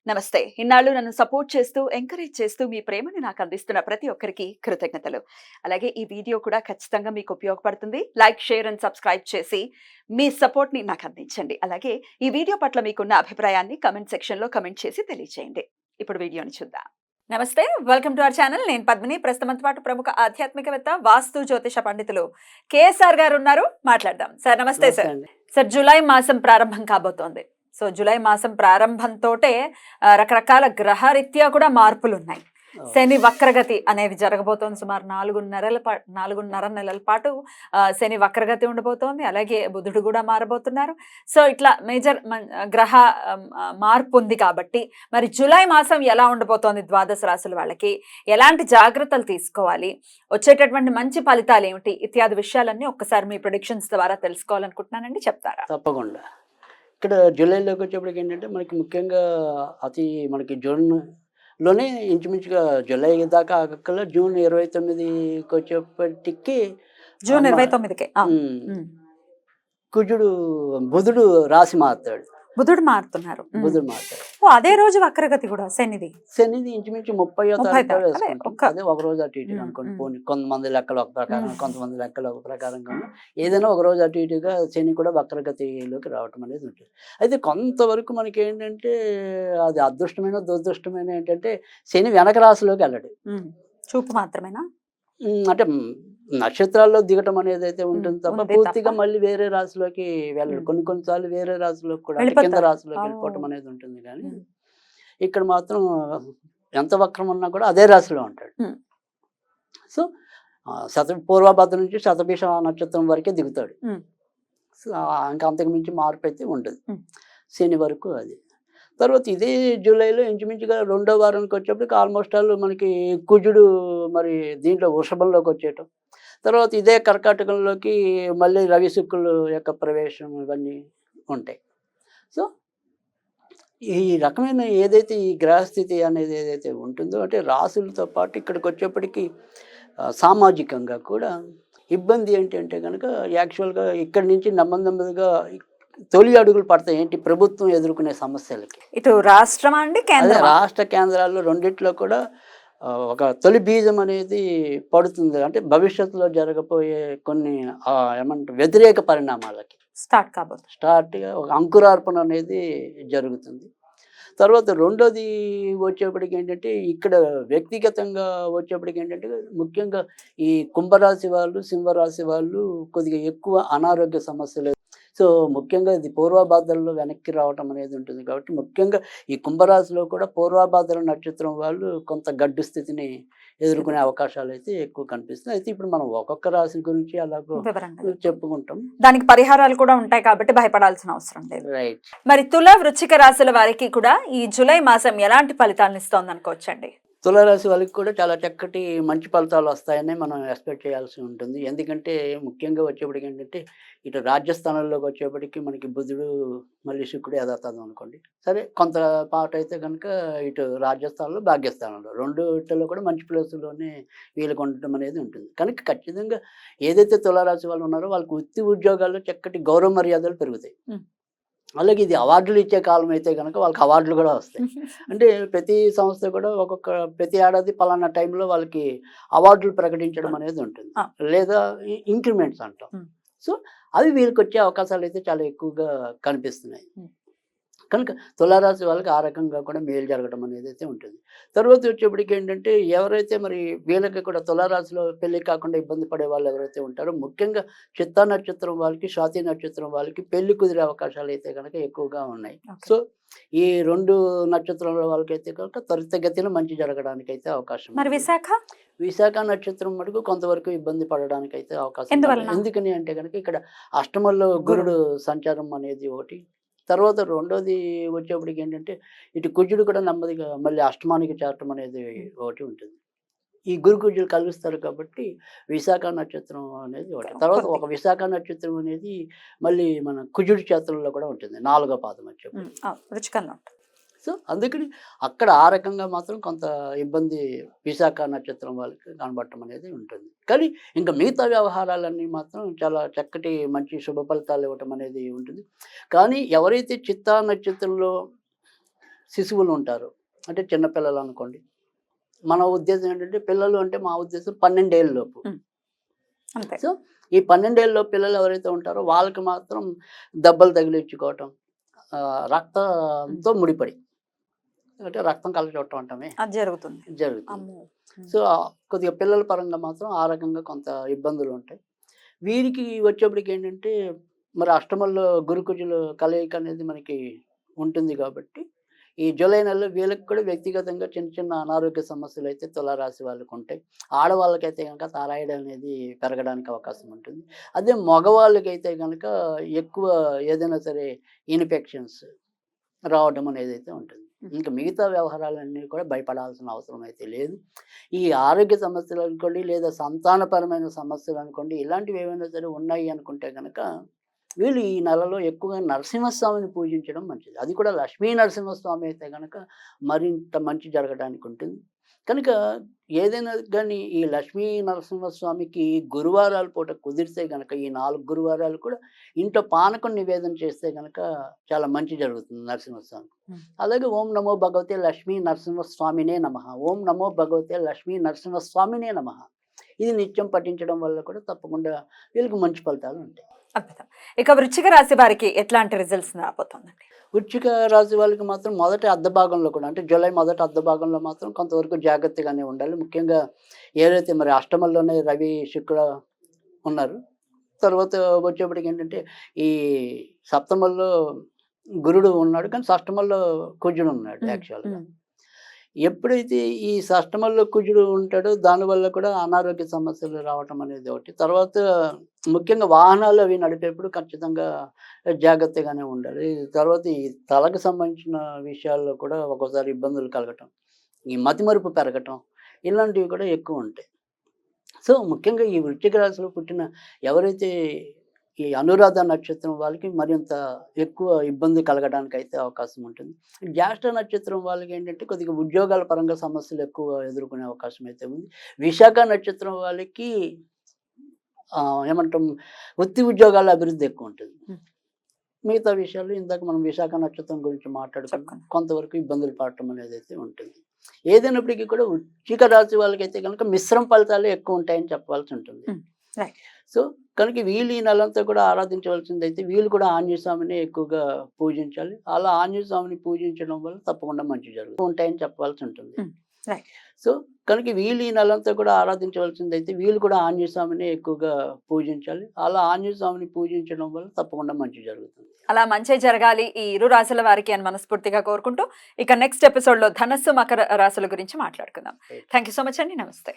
నమస్తే. ఇన్నాళ్ళు నన్ను సపోర్ట్ చేస్తూ, ఎంకరేజ్ చేస్తూ మీ ప్రేమని నాకు అందిస్తున్న ప్రతి ఒక్కరికి కృతజ్ఞతలు. అలాగే ఈ వీడియో కూడా ఖచ్చితంగా మీకు ఉపయోగపడుతుంది. లైక్, షేర్ అండ్ సబ్స్క్రైబ్ చేసి మీ సపోర్ట్‌ని నాకు అందించండి. అలాగే ఈ వీడియో పట్ల మీకున్న అభిప్రాయాన్ని కామెంట్ సెక్షన్‌లో కామెంట్ చేసి తెలియజేయండి. ఇప్పుడు వీడియోని చూద్దాం. నమస్తే. Welcome to our channel. నేను పద్మిని. ప్రస్తుతంతో పాటు ప్రముఖ ఆధ్యాత్మికవేత్త, వాస్తు జ్యోతిష పండితులు కేఎస్ఆర్ గారు ఉన్నారు. మాట్లాడదాం. సార్ నమస్తే నమస్తే సార్. అండి. సార్ జూలై మాసం ప్రారంభం కాబోతోంది. సో జూలై మాసం ప్రారంభంతోటే రకరకాల గ్రహరీత్యా కూడా మార్పులున్నాయి. శని వక్రగతి అనేది జరగబోతోంది. సుమారు 4.5 నెలల పాటు శని వక్రగతి ఉండబోతోంది. అలాగే బుధుడు కూడా మారబోతున్నారు. సో ఇట్లా మేజర్ గ్రహ మార్పు ఉంది కాబట్టి మరి జూలై మాసం ఎలా ఉండబోతోంది ద్వాదశ రాశుల వాళ్ళకి, ఎలాంటి జాగ్రత్తలు తీసుకోవాలి, వచ్చేటటువంటి మంచి ఫలితాలు ఏమిటి ఇత్యాది విషయాలన్నీ ఒక్కసారి మీ ప్రొడిక్షన్స్ ద్వారా తెలుసుకోవాలనుకుంటున్నానండి. చెప్తారా? తప్పకుండా. ఇక్కడ జూలైలోకి వచ్చేప్పటికి ఏంటంటే మనకి ముఖ్యంగా మనకి జూన్‌లోనే ఇంచుమించుగా జూలై దాకా ఆగక్కల్లా జూన్ 29కి వచ్చేప్పటికి జూన్ మ 29కే. హ్మ్. బుధుడు రాశి మారుతాడు. బుధుడు మారుతున్నారు. బుధుడు మారుతాడు. అదే రోజు వక్రగతి కూడా శనిది. శనిది ఇంచుమించు 30వ తారీఖు కూడా వేసుకుంటాం. అదే ఒక రోజు అటు ఇటుగా అనుకోండి. పోనీ కొంతమంది లెక్కలు ఒక ప్రకారం, కొంతమంది లెక్కలు ఒక ప్రకారంగా ఏదైనా ఒక రోజు అటు ఇటుగా శని కూడా వక్రగతిలోకి రావటం అనేది ఉంటుంది. అయితే కొంతవరకు మనకి ఏంటంటే అది అదృష్టమైన దురదృష్టమైన ఏంటంటే శని వెనక రాశిలోకి వెళ్ళడు. చూపు మాత్రమేనా? అంటే నక్షత్రాల్లో దిగటం అనేది అయితే ఉంటుంది తప్ప పూర్తిగా మళ్ళీ వేరే రాశిలోకి వెళ్ళడు. కొన్నిసార్లు వేరే రాశిలోకి కూడా కింద రాశిలోకి వెళ్ళిపోవటం అనేది ఉంటుంది. కానీ ఇక్కడ మాత్రం ఎంత వక్రం ఉన్నా కూడా అదే రాశిలో ఉంటాడు. సో పూర్వభద్ర నుంచి శతభిష నక్షత్రం వరకే దిగుతాడు. సో ఇంకా అంతకు మించి మార్పు అయితే ఉండదు శని వరకు. అది తర్వాత ఇదే జూలైలో ఇంచుమించుగా 2వ వారానికి వచ్చేప్పటికి ఆల్మోస్ట్ ఆల్ మనకి కుజుడు మరి దీంట్లో వృషభంలోకి వచ్చేయటం, తర్వాత ఇదే కర్కాటకంలోకి మళ్ళీ రవి శుక్రుల యొక్క ప్రవేశం ఇవన్నీ ఉంటాయి. సో ఈ రకమైన ఏదైతే ఈ గ్రహస్థితి అనేది ఏదైతే ఉంటుందో అంటే రాశులతో పాటు ఇక్కడికి వచ్చేప్పటికి సామాజికంగా కూడా ఇబ్బంది ఏంటంటే కనుక యాక్చువల్గా ఇక్కడి నుంచి నెమ్మదిగా తొలి అడుగులు పడతాయి. ఏంటి ప్రభుత్వం ఎదుర్కొనే సమస్యలకి. ఇటు రాష్ట్రం అండి, అదే రాష్ట్ర కేంద్రాల్లో రెండిట్లో కూడా ఒక తొలి బీజం అనేది పడుతుంది. అంటే భవిష్యత్తులో జరగబోయే కొన్ని ఏమంటారు వ్యతిరేక పరిణామాలకి స్టార్ట్గా ఒక అంకురార్పణ అనేది జరుగుతుంది. తర్వాత రెండోది వచ్చేప్పటికి ఏంటంటే ఇక్కడ వ్యక్తిగతంగా వచ్చేప్పటికి ఏంటంటే ముఖ్యంగా ఈ కుంభరాశి వాళ్ళు, సింహరాశి వాళ్ళు కొద్దిగా ఎక్కువ అనారోగ్య సమస్యలు. సో ముఖ్యంగా ఇది పూర్వభాద్రలో వెనక్కి రావటం అనేది ఉంటుంది కాబట్టి ముఖ్యంగా ఈ కుంభరాశిలో కూడా పూర్వభాద్ర నక్షత్రం వాళ్ళు కొంత గడ్డు స్థితిని ఎదుర్కొనే అవకాశాలు అయితే ఎక్కువ కనిపిస్తున్నాయి. అయితే ఇప్పుడు మనం ఒక్కొక్క రాశి గురించి అలాగో చెప్పుకుంటాం. దానికి పరిహారాలు కూడా ఉంటాయి కాబట్టి భయపడాల్సిన అవసరం లేదు. రైట్. మరి తుల, వృశ్చిక రాశుల వారికి కూడా ఈ జూలై మాసం ఎలాంటి ఫలితాలను ఇస్తోంది అనుకోవచ్చండి? తులారాశి వాళ్ళకి కూడా చాలా చక్కటి మంచి ఫలితాలు వస్తాయని మనం ఎక్స్పెక్ట్ చేయాల్సి ఉంటుంది. ఎందుకంటే ముఖ్యంగా వచ్చేప్పటికి ఏంటంటే ఇటు రాజ్యస్థానంలోకి వచ్చేప్పటికి మనకి బుధుడు మళ్ళీ శుక్రుడు యథాతథం అనుకోండి. సరే కొంత పాట అయితే కనుక ఇటు రాజ్యస్థానంలో, భాగ్యస్థానంలో రెండులో కూడా మంచి ప్లేసుల్లోనే వీళ్ళకి ఉండటం అనేది ఉంటుంది. కనుక ఖచ్చితంగా ఏదైతే తులారాశి వాళ్ళు ఉన్నారో వాళ్ళకి వృత్తి ఉద్యోగాల్లో చక్కటి గౌరవ మర్యాదలు పెరుగుతాయి. అలాగే ఇది అవార్డులు ఇచ్చే కాలం అయితే కనుక వాళ్ళకి అవార్డులు కూడా వస్తాయి. అంటే ప్రతి సంస్థ కూడా ప్రతి ఏడాది పలానా టైంలో వాళ్ళకి అవార్డులు ప్రకటించడం అనేది ఉంటుంది, లేదా ఇంక్రిమెంట్స్ అంటాం. సో అవి వీళ్ళకి వచ్చే అవకాశాలు అయితే చాలా ఎక్కువగా కనిపిస్తున్నాయి. కనుక తులారాశి వాళ్ళకి ఆ రకంగా కూడా మేలు జరగడం అనేది అయితే ఉంటుంది. తర్వాత వచ్చేప్పటికి ఏంటంటే ఎవరైతే మరి వీళ్ళకి కూడా తులారాశిలో పెళ్లి కాకుండా ఇబ్బంది పడే వాళ్ళు ఎవరైతే ఉంటారో ముఖ్యంగా చిత్తా నక్షత్రం వాళ్ళకి, స్వాతి నక్షత్రం వాళ్ళకి పెళ్లి కుదిరే అవకాశాలు అయితే కనుక ఎక్కువగా ఉన్నాయి. సో ఈ 2 నక్షత్రాల వాళ్ళకైతే కనుక త్వరితగతిన మంచి జరగడానికి అయితే అవకాశం. మరి విశాఖ నక్షత్రం మటుకు కొంతవరకు ఇబ్బంది పడడానికి అయితే అవకాశం. ఎందుకని అంటే కనుక ఇక్కడ అష్టమంలో గురుడు సంచారం అనేది ఒకటి. తర్వాత రెండోది వచ్చేప్పటికి ఏంటంటే ఇటు కుజుడు కూడా నెమ్మదిగా మళ్ళీ అష్టమానికి చేరటం అనేది ఒకటి ఉంటుంది. ఈ గురు కుజులు కలుస్తారు కాబట్టి విశాఖ నక్షత్రం అనేది ఒకటి. తర్వాత ఒక విశాఖ నక్షత్రం అనేది మళ్ళీ మన కుజుడి చేతుల్లో కూడా ఉంటుంది, 4వ పాదం వచ్చేప్పటికి. సో అందుకని అక్కడ ఆ రకంగా మాత్రం కొంత ఇబ్బంది విశాఖ నక్షత్రం వాళ్ళకి కనబడటం అనేది ఉంటుంది. కానీ ఇంకా మిగతా వ్యవహారాలన్నీ మాత్రం చాలా చక్కటి మంచి శుభ ఫలితాలు ఇవ్వటం అనేది ఉంటుంది. కానీ ఎవరైతే చిత్తా నక్షత్రంలో శిశువులు ఉంటారు, అంటే చిన్నపిల్లలు అనుకోండి. మన ఉద్దేశం ఏంటంటే పిల్లలు అంటే మా ఉద్దేశం 12 ఏళ్ళ లోపు. అంతే. సో ఈ 12 ఏళ్ళ పిల్లలు ఎవరైతే ఉంటారో వాళ్ళకి మాత్రం దెబ్బలు తగిలించుకోవటం, రక్తంతో ముడిపడి, అంటే రక్తం కలచోటం అంటామే, అది జరుగుతుంది. జరుగుతుంది. అమ్మో. సో కొద్దిగా పిల్లల పరంగా మాత్రం ఆ రకంగా కొంత ఇబ్బందులు ఉంటాయి. వీరికి వచ్చేప్పటికి ఏంటంటే మరి అష్టమంలో గురుకుజుల కలయిక అనేది మనకి ఉంటుంది కాబట్టి ఈ జూలై నెలలో వీళ్ళకి కూడా వ్యక్తిగతంగా చిన్న చిన్న అనారోగ్య సమస్యలు అయితే తులారాశి వాళ్ళకు ఉంటాయి. ఆడవాళ్ళకైతే కనుక థైరాయిడ్ అనేది పెరగడానికి అవకాశం ఉంటుంది. అదే మగవాళ్ళకైతే కనుక ఎక్కువ ఏదైనా సరే ఇన్ఫెక్షన్స్ రావడం అనేది అయితే ఉంటుంది. ఇంకా మిగతా వ్యవహారాలన్నీ కూడా భయపడాల్సిన అవసరం అయితే లేదు. ఈ ఆరోగ్య సమస్యలు అనుకోండి, లేదా సంతానపరమైన సమస్యలు అనుకోండి, ఇలాంటివి ఏమైనా సరే ఉన్నాయి అనుకుంటే కనుక వీళ్ళు ఈ నెలలో ఎక్కువగా నరసింహస్వామిని పూజించడం మంచిది. అది కూడా లక్ష్మీ నరసింహస్వామి అయితే కనుక మరింత మంచి జరగడానికి ఉంటుంది. కనుక ఏదైనా కానీ ఈ లక్ష్మీ నరసింహస్వామికి గురువారాల పూట కుదిరితే గనక ఈ 4 గురువారాలు కూడా ఇంట్లో పానకం నివేదన చేస్తే గనక చాలా మంచి జరుగుతుంది నరసింహస్వామి. అలాగే ఓం నమో భగవతే లక్ష్మీ నరసింహస్వామినే నమః, ఓం నమో భగవతే లక్ష్మీ నరసింహస్వామినే నమః, ఇది నిత్యం పఠించడం వల్ల కూడా తప్పకుండా వీళ్ళకి మంచి ఫలితాలు ఉంటాయి. అద్భుతం. ఇక వృశ్చిక రాశి వారికి ఎట్లాంటి రిజల్ట్స్ రాబోతుందండి? వృశ్చిక రాశి వాళ్ళకి మాత్రం మొదటి అర్ధ భాగంలో కూడా, అంటే జూలై మొదటి అర్ధ భాగంలో మాత్రం కొంతవరకు జాగ్రత్తగానే ఉండాలి. ముఖ్యంగా ఏదైతే మరి అష్టమంలోనే రవి శుక్ర ఉన్నారు, తర్వాత వచ్చేప్పటికి ఏంటంటే ఈ సప్తమంలో గురుడు ఉన్నాడు, కానీ షష్టమంలో కుజుడు ఉన్నాడు యాక్చువల్గా. ఎప్పుడైతే ఈ షష్టమంలో కుజుడు ఉంటాడో దానివల్ల కూడా అనారోగ్య సమస్యలు రావటం అనేది ఒకటి. తర్వాత ముఖ్యంగా వాహనాలు అవి నడిపేప్పుడు ఖచ్చితంగా జాగ్రత్తగానే ఉండాలి. తర్వాత ఈ తలకు సంబంధించిన విషయాల్లో కూడా ఒక్కోసారి ఇబ్బందులు కలగటం, ఈ మతిమరుపు పెరగటం, ఇలాంటివి కూడా ఎక్కువ ఉంటాయి. సో ముఖ్యంగా ఈ వృశ్చిక రాశిలో పుట్టిన ఎవరైతే ఈ అనురాధ నక్షత్రం వాళ్ళకి మరింత ఎక్కువ ఇబ్బంది కలగడానికి అయితే అవకాశం ఉంటుంది. జ్యేష్ఠ నక్షత్రం వాళ్ళకి ఏంటంటే కొద్దిగా ఉద్యోగాల పరంగా సమస్యలు ఎక్కువ ఎదుర్కొనే అవకాశం అయితే ఉంది. విశాఖ నక్షత్రం వాళ్ళకి ఏమంటాం, వృత్తి ఉద్యోగాల అభివృద్ధి ఎక్కువ ఉంటుంది. మిగతా విషయాలు ఇందాక మనం విశాఖ నక్షత్రం గురించి మాట్లాడుకున్నాం, కొంతవరకు ఇబ్బందులు పడటం అనేది అయితే ఉంటుంది. ఏదైనప్పటికీ కూడా వృశ్చిక రాశి వాళ్ళకైతే కనుక మిశ్రమ ఫలితాలు ఎక్కువ ఉంటాయని చెప్పాల్సి ఉంటుంది. సో కనుక వీళ్ళు ఈ నెలంతా కూడా ఆరాధించవలసింది అయితే వీళ్ళు కూడా ఆంజనేయ స్వామిని ఎక్కువగా పూజించాలి. అలా ఆంజనేయ స్వామిని పూజించడం వల్ల తప్పకుండా మంచి జరుగుతుంది ఉంటాయని చెప్పాల్సి ఉంటుంది. సో కనుక వీళ్ళు ఈ నెలంతా కూడా ఆరాధించవలసింది అయితే వీళ్ళు కూడా ఆంజనేయ స్వామిని ఎక్కువగా పూజించాలి. అలా ఆంజనేయ స్వామిని పూజించడం వల్ల తప్పకుండా మంచి జరుగుతుంది. అలా మంచి జరగాలి ఈ ఇరు రాశుల వారికి అని మనస్ఫూర్తిగా కోరుకుంటూ ఇక నెక్స్ట్ ఎపిసోడ్ లో ధనస్సు మకర రాశుల గురించి మాట్లాడుకుందాం. థ్యాంక్ యూ సో మచ్ అండి. నమస్తే.